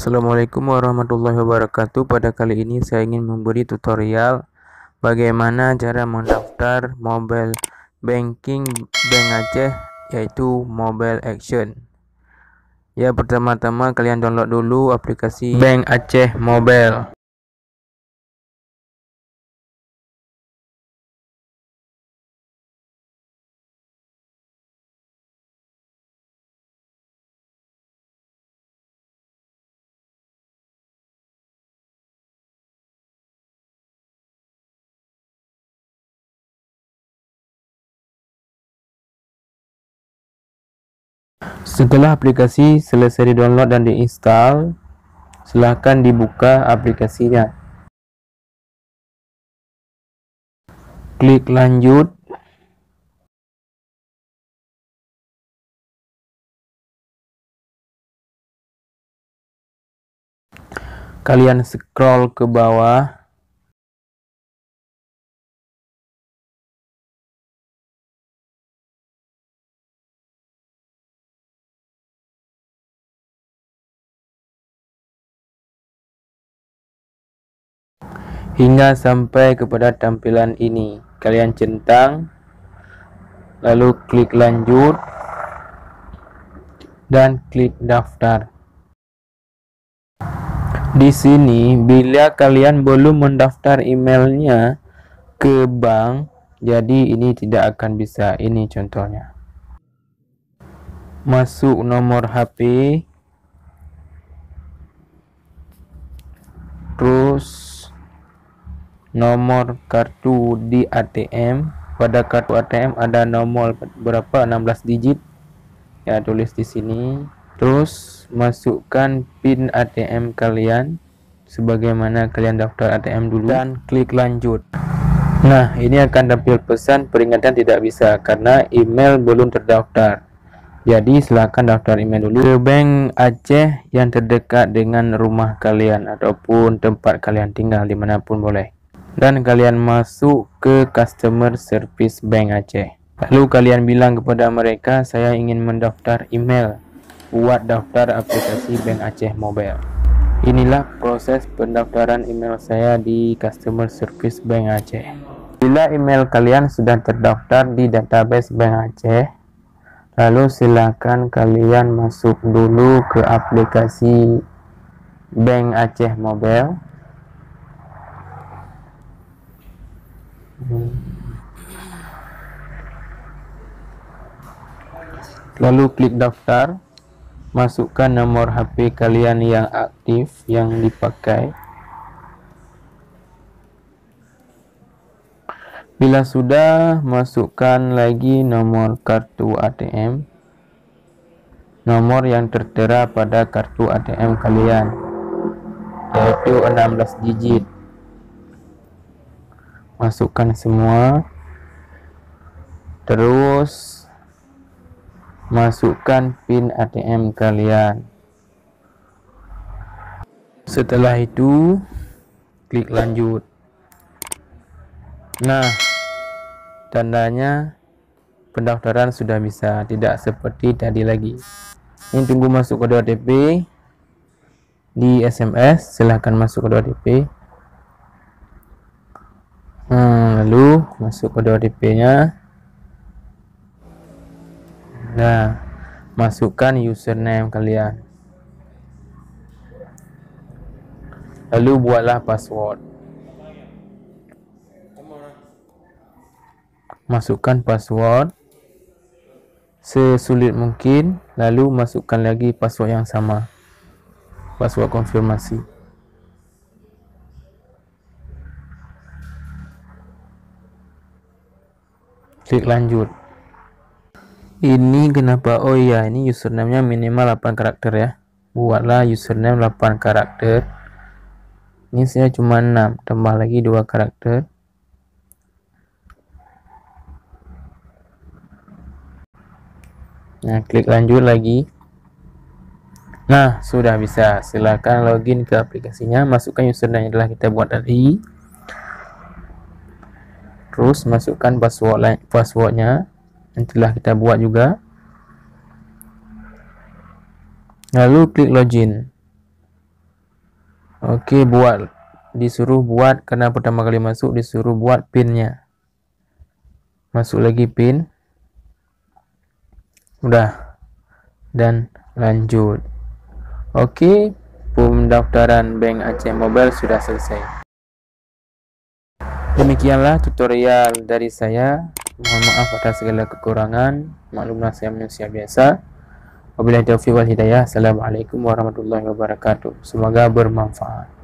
Assalamualaikum warahmatullahi wabarakatuh. Pada kali ini saya ingin memberi tutorial bagaimana cara mendaftar mobile banking Bank Aceh, yaitu Mobile Action. Ya, pertama-tama kalian download dulu aplikasi Bank Aceh Mobile. Setelah aplikasi selesai di-download dan diinstal, silahkan dibuka aplikasinya. Klik lanjut. Kalian scroll ke bawah. Hingga sampai kepada tampilan ini. Kalian centang, lalu klik lanjut dan klik daftar. Di sini bila kalian belum mendaftar emailnya ke bank, jadi ini tidak akan bisa. Ini contohnya. Masuk nomor HP, terus nomor kartu di ATM. Pada kartu ATM ada nomor berapa? 16 digit. Ya, tulis di sini. Terus masukkan PIN ATM kalian sebagaimana kalian daftar ATM dulu dan klik lanjut. Nah, ini akan tampil pesan peringatan tidak bisa karena email belum terdaftar. Jadi silakan daftar email dulu ke Bank Aceh yang terdekat dengan rumah kalian ataupun tempat kalian tinggal, dimanapun boleh. Dan kalian masuk ke customer service Bank Aceh. Lalu kalian bilang kepada mereka, saya ingin mendaftar email buat daftar aplikasi Bank Aceh Mobile. Inilah proses pendaftaran email saya di customer service Bank Aceh. Bila email kalian sudah terdaftar di database Bank Aceh, lalu silakan kalian masuk dulu ke aplikasi Bank Aceh Mobile. Lalu klik daftar. Masukkan nomor HP kalian yang aktif, yang dipakai. Bila sudah, masukkan lagi nomor kartu ATM, nomor yang tertera pada kartu ATM kalian, yaitu 16 digit. Masukkan semua. Terus masukkan PIN ATM kalian. Setelah itu klik lanjut. Nah, tandanya pendaftaran sudah bisa, tidak seperti tadi lagi. Ini tunggu masuk kode OTP di SMS. Silahkan masuk kode OTP. Lalu masuk kode OTP nya. Nah, masukkan username kalian. Lalu buatlah password. Masukkan password sesulit mungkin. Lalu masukkan lagi password yang sama, password konfirmasi. Klik lanjut. Ini kenapa? Oh iya, ini username-nya minimal 8 karakter ya. Buatlah username 8 karakter. Ini saya cuma 6, tambah lagi 2 karakter. Nah, klik lanjut lagi. Nah, sudah bisa. Silakan login ke aplikasinya, masukkan username yang telah kita buat tadi. Terus masukkan passwordnya yang telah kita buat juga. Lalu klik login. Oke, disuruh buat karena pertama kali masuk disuruh buat pinnya. Masuk lagi pin. Udah. Dan lanjut. Oke, pendaftaran Bank Aceh Mobile sudah selesai. Demikianlah tutorial dari saya. Mohon maaf atas segala kekurangan. Maklumlah saya manusia biasa. Wabillahi taufiq wal hidayah. Assalamualaikum warahmatullahi wabarakatuh. Semoga bermanfaat.